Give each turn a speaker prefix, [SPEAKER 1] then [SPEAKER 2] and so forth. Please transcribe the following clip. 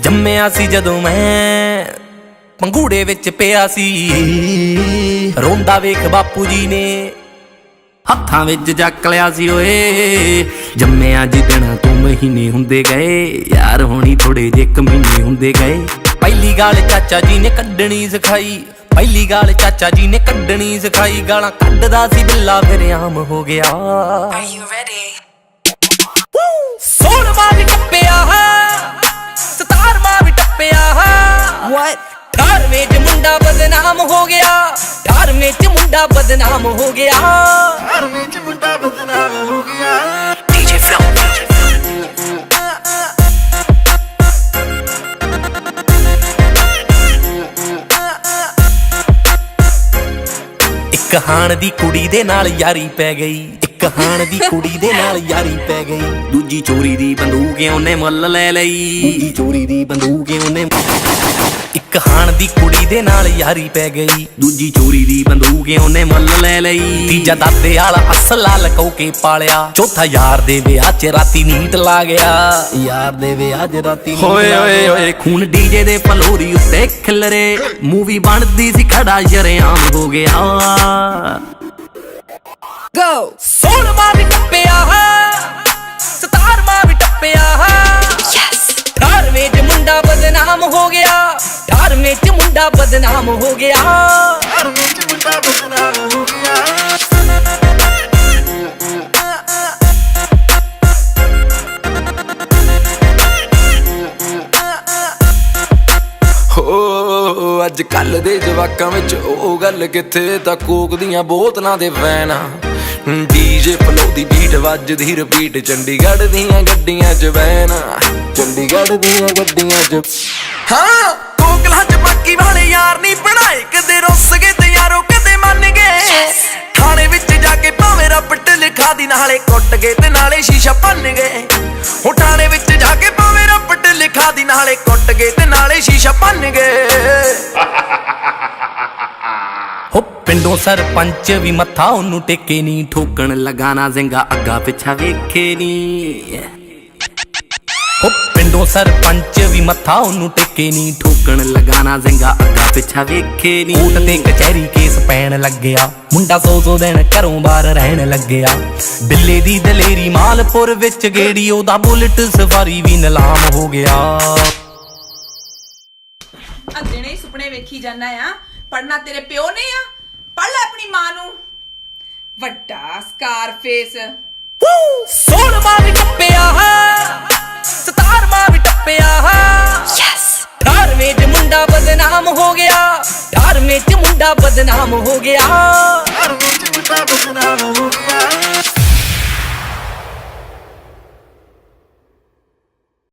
[SPEAKER 1] ਜੰਮਿਆ ਸੀ ਜਦੋਂ ਮੈਂ ਪੰਗੂੜੇ ਵਿੱਚ ਪਿਆ ਸੀ, ਰੋਂਦਾ ਵੇਖ ਬਾਪੂ ਜੀ ਨੇ ਹੱਥਾਂ ਵਿੱਚ ਚੱਕ ਲਿਆ ਸੀ। ਓਏ ਜੰਮਿਆ ਜਿੱਦਣ ਤੋਂ ਮਹੀਨੇ ਹੁੰਦੇ ਗਏ, ਯਾਰ ਹੋਣੀ ਥੋੜੇ ਜਿਹੇ ਕਮੀਨੇ ਹੁੰਦੇ ਗਏ। ਪਹਿਲੀ ਗਾਲ ਚਾਚਾ ਜੀ ਨੇ ਕੱਢਣੀ ਸਿਖਾਈ, ਪਹਿਲੀ ਗਾਲ ਚਾਚਾ ਜੀ ਨੇ ਕੱਢਣੀ ਸਿਖਾਈ। ਗਾਲਾਂ ਕੱਢਦਾ ਸੀ ਬਿੱਲਾ ਫਿਰ ਆਮ ਹੋ ਗਿਆ। 16ਵਾਂ ਵੀ ਟੱਪਿਆ, 17ਵਾਂ ਵੀ ਟੱਪਿਆ। 18ਵੇਂ ਚ ਮੁੰਡਾ ਬਦਨਾਮ ਹੋ ਗਿਆ, 18ਵੇਂ ਚ ਮੁੰਡਾ ਬਦਨਾਮ ਹੋ ਗਿਆ। 18ਵੇਂ ਚ ਮੁੰਡਾ ਬਦਨਾਮ ਹੋ ਗਿਆ। DJ Phil ਇੱਕ ਹਾਣ ਦੀ ਕੁੜੀ ਦੇ ਨਾਲ ਯਾਰੀ ਪੈ ਗਈ, ਇੱਕ ਹਾਣ ਦੀ ਕੁੜੀ ਦੇ ਨਾਲ ਯਾਰੀ ਪੈ ਗਈ। ਦੂਜੀ ਚੋਰੀ ਦੀ ਬੰਦੂਕ ਉਹਨੇ ਮੁੱਲ ਲੈ ਲਈ, ਦੂਜੀ ਚੋਰੀ ਦੀ ਬੰਦੂਕ ਉਹਨੇ। ਇੱਕ ਹਾਣ ਦੀ ਕੁੜੀ ਦੇ ਨਾਲ ਯਾਰੀ ਪੈ ਗਈ, ਦੂਜੀ ਚੋਰੀ ਦੀ ਬੰਦੂਕ ਉਹਨੇ ਮੁੱਲ ਲੈ ਲਈ। ਤੀਜਾ ਦਾਦੇ ਵਾਲਾ ਅਸਲਾ ਲਕੋ ਕੇ ਪਾਲਿਆ, ਚੌਥਾ ਯਾਰ ਦੇ ਵਿਆਹ 'ਚ ਰਾਤੀ ਨੀਟ ਲਾ ਗਿਆ, ਯਾਰ ਦੇ ਵਿਆਹ 'ਚ ਰਾਤੀ। ਓਏ ਓਏ ਓਏ ਖੂਨ ਡੀਜੇ ਦੇ ਪਲੋਰੀ ਉੱਤੇ ਖਿਲਰੇ, ਮੂਵੀ ਬਣਦੀ ਸੀ ਖੜਾ ਸ਼ਰੇਆਮ ਹੋ ਗਿਆ। 16ਵਾਂ ਵੀ ਟੱਪਿਆ, 17ਵਾਂ ਵੀ ਟੱਪਿਆ। 18ਵੇਂ ਚ ਮੁੰਡਾ ਬਦਨਾਮ ਹੋ ਗਿਆ, 18ਵੇਂ ਚ ਮੁੰਡਾ ਬਦਨਾਮ ਹੋ ਗਿਆ। 18ਵੇਂ ਚ ਮੁੰਡਾ ਬਦਨਾਮ ਹੋ ਗਿਆ।
[SPEAKER 2] ਹੋ ਅੱਜ ਕੱਲ ਦੇ ਜਵਾਕਾਂ ਵਿੱਚ ਉਹ ਗੱਲ ਕਿੱਥੇ, ਤਾਂ ਕੋਕ ਦੀਆਂ ਬੋਤਲਾਂ ਦੇ ਵੈਨ ਆ। ਡੀਜੇ ਫਲੋ ਦੀ ਬੀਟ ਵੱਜਦੀ ਰਿਪੀਟ, ਚੰਡੀਗੜ੍ਹ ਦੀਆਂ ਗੱਡੀਆਂ 'ਚ ਵੈਨ, ਚੰਡੀਗੜ੍ਹ ਦੀਆਂ ਗੱਡੀਆਂ 'ਚ। ਹਾਂ ਕੋਕਲਾਂ 'ਚ ਬਾਕੀ ਵਾਲੇ ਯਾਰ ਨਹੀਂ ਬਣਾਏ, ਕਦੇ ਰੁੱਸ ਗਏ ਤੇ ਯਾਰੋ ਕਦੇ ਮੰਨ ਗਏ। ਥਾਣੇ ਵਿੱਚ ਜਾ ਕੇ ਭਾਵੇਂ ਰੱਬਟ ਲਿਖਾ ਦੀ, ਨਾਲੇ ਕੁੱਟ ਗਏ ਤੇ ਨਾਲੇ ਸ਼ੀਸ਼ਾ ਭੰਨ ਗਏ। ਉਹ ਥਾਣੇ ਵਿੱਚ ਜਾ ਕੇ ਭਾਵੇਂ ਰੱਬਟ ਲਿਖਾ ਦੀ, ਨਾਲੇ ਕੁੱਟ ਗਏ ਤੇ ਨਾਲੇ ਸ਼ੀਸ਼ਾ ਭੰਨ ਗਏ।
[SPEAKER 1] ਹੋ ਪਿੰਡੋਂ ਸਰਪੰਚ ਵੀ ਮੱਥਾ ਉਹਨੂੰ ਟੇਕੇ ਨੀ, ਠੋਕਣ ਲਗਾਣਾ ਜ਼ਿੰਗਾ ਅੱਗਾ ਪਿੱਛਾ ਵੇਖੇ ਨੀ। ਹੋ ਪਿੰਡੋਂ ਸਰਪੰਚ ਵੀ ਮੱਥਾ ਉਹਨੂੰ ਟੇਕੇ ਨੀ, ਠੋਕਣ ਲਗਾਣਾ ਜ਼ਿੰਗਾ ਅੱਗਾ ਪਿੱਛਾ ਵੇਖੇ ਨੀ। ਕੋਰਟ ਤੇ ਕਚਹਿਰੀ ਕੇਸ ਪੈਣ ਲੱਗਿਆ, ਮੁੰਡਾ 100 ਦਿਨ ਘਰੋਂ ਬਾਹਰ ਰਹਿਣ ਲੱਗਿਆ। ਬਿੱਲੇ ਦੀ ਦਲੇਰੀ ਮਾਲਪੁਰ ਵਿੱਚ ਗੇੜੀ, ਉਹਦਾ ਬੁਲਟ ਸਫਾਰੀ ਵੀ ਨਿਲਾਮ ਹੋ ਗਿਆ।
[SPEAKER 3] ਦਿਨੇ ਹੀ ਸੁਪਨੇ ਵੇਖੀ ਜਾਨਾ ਆ, ਪੜਨਾ ਤੇਰੇ ਪਿਓ ਨੇ ਆ, ਪੜ ਲੈ ਆਪਣੀ ਮਾਂ ਨੂੰ। ਵੱਡਾ ਸਕਾਰਫੇਸ।
[SPEAKER 1] 16ਵਾਂ ਵੀ ਟੱਪਿਆ, 17ਵਾਂ ਵੀ ਟੱਪਿਆ। 18ਵੇਂ ਚ ਮੁੰਡਾ ਬਦਨਾਮ ਹੋ ਗਿਆ, 18ਵੇਂ ਚ ਮੁੰਡਾ ਬਦਨਾਮ ਹੋ ਗਿਆ। 18ਵੇਂ ਚ ਮੁੰਡਾ ਬਦਨਾਮ ਹੋ ਗਿਆ।